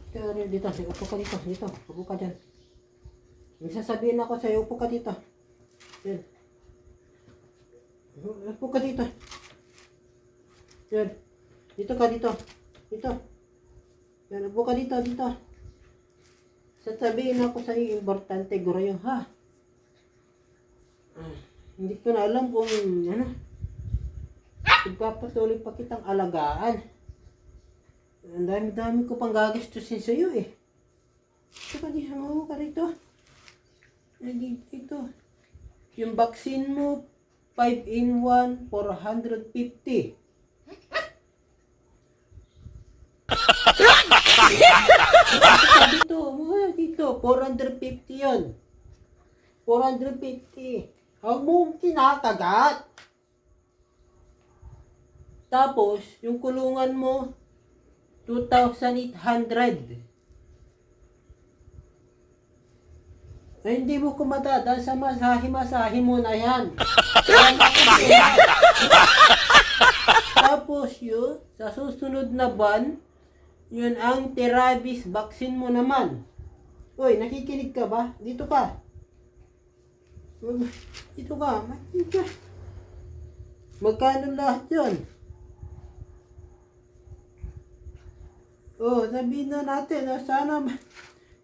Pero dito, upo ka dito, upo ka dyan. May sasabihin ako sa'yo, upo ka dito. Yan. Upo ka dito. Yan. Dito ka dito. Dito. Yan, upo ka dito, dito. Sasabihin ako sa'yo, importante, Goryo, ha? Hindi ko na alam kung, ano, ipapatuloy pa kitang alagaan. Ang dami-dami ko pang gagastusin sa'yo, eh. Saka di, upo ka rito. Dito. Yung vaccine mo, 5-in-1, 450. Dito, 450 yun. 450. Huwag mong kinakagat. Tapos, yung kulungan mo, 2,800. Ay, hindi mo kumadadaan sa masahe mo na yan. Tapos yun, sa susunod na buwan, yun ang rabies vaccine mo naman. Uy, nakikinig ka ba? Dito ka. Dito ka. Magkano lahat yun? Oh, sabihin na natin.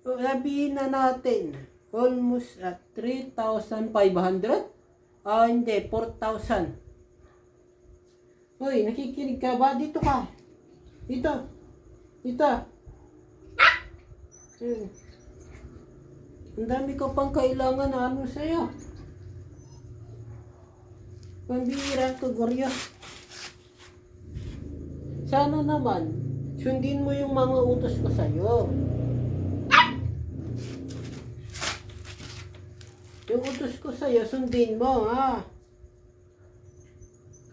Sabihin na natin. Almost at 3,500? Hindi, 4,000. Uy, nakikinig ka ba? Dito ka. Dito. Ang dami ko pang kailangan na ano sa'yo. Pambihira ko, Goryo. Sana naman, sundin mo yung mga utos ko sa'yo. Yung utos ko sa'yo, sundin mo, ha?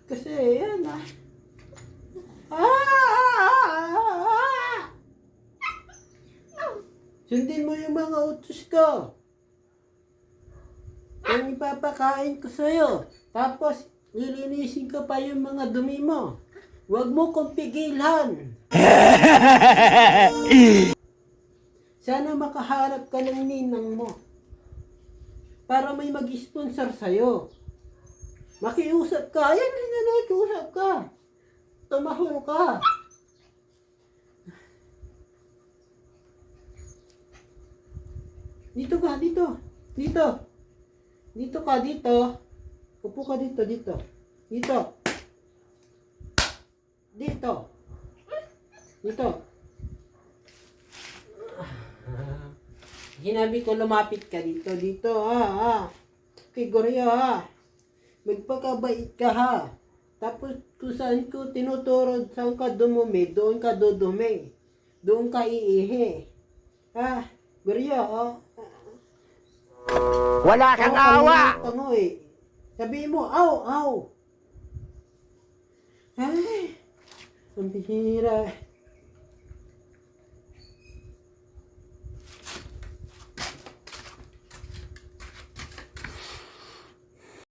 Kasi, yan, Sundin mo yung mga utos ko. Yung ipapakain ko sa'yo. Tapos, nilinisin ko pa yung mga dumi mo. Huwag mo kong pigilan. Sana makaharap ka ng ninang mo. Para may mag-sponsor sa'yo. Makiusap ka. Ayan, nakiusap ka. Tumahol ka. Dito ka, dito. Dito ka, dito. Upo ka dito. Dito. Hinabi ko lumapit ka dito, ha. Kay Goryo, ha. Magpakabait ka, ha. Tapos kung saan ko tinuturo, saan ka dumumi, doon ka dudumi. Doon ka iihi. Ha, Goryo, ha. Wala kang awa! Tango, eh. Sabihin mo, aw. Ay, ang bihira.